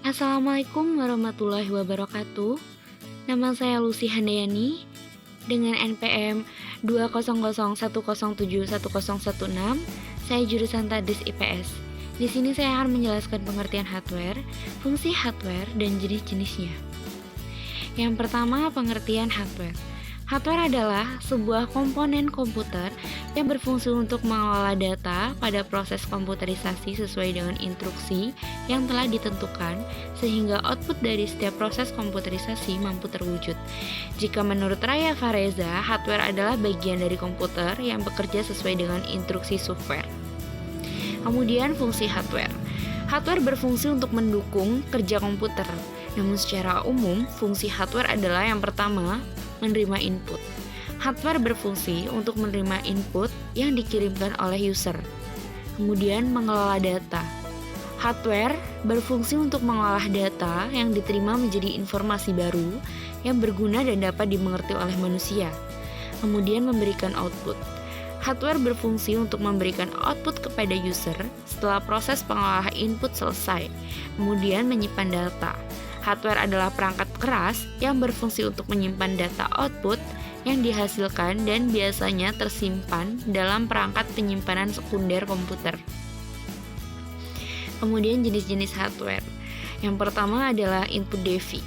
Assalamualaikum warahmatullahi wabarakatuh. Nama saya Lucy Handayani dengan NPM 20010710116. Saya jurusan Tadris IPS. Di sini saya akan menjelaskan pengertian hardware, fungsi hardware, dan jenis-jenisnya. Yang pertama, pengertian hardware. Hardware adalah sebuah komponen komputer yang berfungsi untuk mengelola data pada proses komputerisasi sesuai dengan instruksi yang telah ditentukan, sehingga output dari setiap proses komputerisasi mampu terwujud. Jika menurut Raya Fareza, hardware adalah bagian dari komputer yang bekerja sesuai dengan instruksi software. Kemudian fungsi hardware. Hardware berfungsi untuk mendukung kerja komputer. Namun secara umum, fungsi hardware adalah yang pertama, menerima input. Hardware berfungsi untuk menerima input yang dikirimkan oleh user. Kemudian mengelola data. Hardware berfungsi untuk mengolah data yang diterima menjadi informasi baru yang berguna dan dapat dimengerti oleh manusia. Kemudian memberikan output. Hardware berfungsi untuk memberikan output kepada user setelah proses pengolahan input selesai. Kemudian menyimpan data. Hardware adalah perangkat keras yang berfungsi untuk menyimpan data output yang dihasilkan dan biasanya tersimpan dalam perangkat penyimpanan sekunder komputer. Kemudian jenis-jenis hardware. Yang pertama adalah input DV.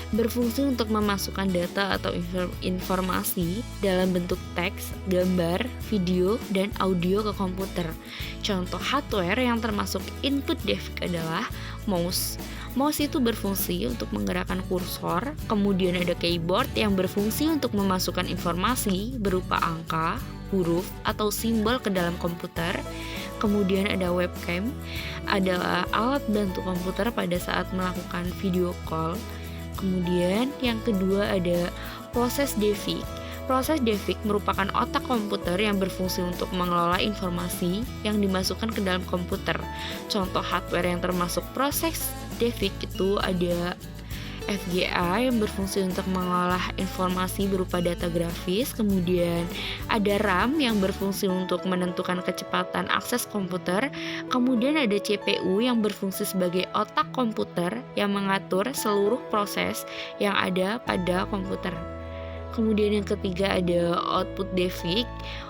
Berfungsi untuk memasukkan data atau informasi dalam bentuk teks, gambar, video, dan audio ke komputer. Contoh hardware yang termasuk input DV adalah mouse. Mouse itu berfungsi untuk menggerakkan kursor, kemudian ada keyboard yang berfungsi untuk memasukkan informasi berupa angka, huruf, atau simbol ke dalam komputer. Kemudian ada webcam, adalah alat bantu komputer pada saat melakukan video call. Kemudian yang kedua ada proses DV. Proses DV merupakan otak komputer yang berfungsi untuk mengelola informasi yang dimasukkan ke dalam komputer. Contoh hardware yang termasuk proses DV itu ada FGA yang berfungsi untuk mengolah informasi berupa data grafis. Kemudian ada RAM yang berfungsi untuk menentukan kecepatan akses komputer. Kemudian ada CPU yang berfungsi sebagai otak komputer yang mengatur seluruh proses yang ada pada komputer. Kemudian yang ketiga ada output DV.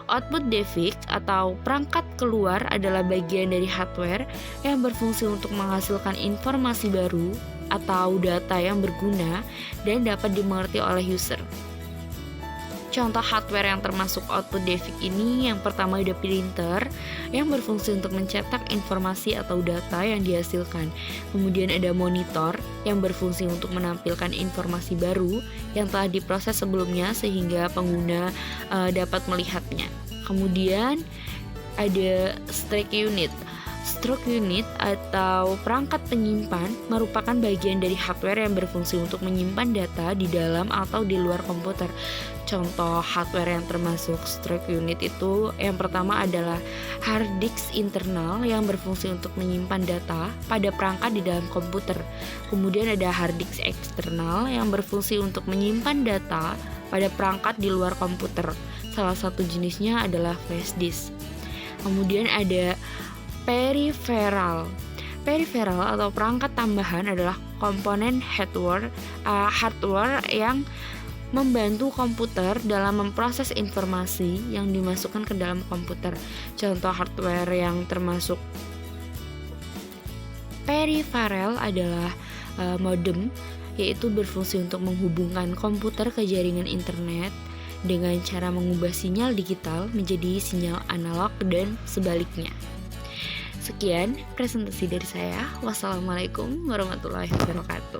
Output DV atau perangkat keluar adalah bagian dari hardware yang berfungsi untuk menghasilkan informasi baru atau data yang berguna dan dapat dimengerti oleh user. Contoh hardware yang termasuk output DV ini yang pertama ada printer yang berfungsi untuk mencetak informasi atau data yang dihasilkan. Kemudian ada monitor yang berfungsi untuk menampilkan informasi baru yang telah diproses sebelumnya sehingga pengguna dapat melihatnya. Kemudian ada stroke unit. Stroke unit atau perangkat penyimpan merupakan bagian dari hardware yang berfungsi untuk menyimpan data di dalam atau di luar komputer. Contoh hardware yang termasuk stroke unit itu yang pertama adalah hard disk internal yang berfungsi untuk menyimpan data pada perangkat di dalam komputer. Kemudian ada hard disk eksternal yang berfungsi untuk menyimpan data pada perangkat di luar komputer. Salah satu jenisnya adalah flash disk. Kemudian ada peripheral. Peripheral atau perangkat tambahan adalah komponen hardware yang membantu komputer dalam memproses informasi yang dimasukkan ke dalam komputer. Contoh hardware yang termasuk peripheral adalah modem, yaitu berfungsi untuk menghubungkan komputer ke jaringan internet dengan cara mengubah sinyal digital menjadi sinyal analog dan sebaliknya. Sekian presentasi dari saya. Wassalamualaikum warahmatullahi wabarakatuh.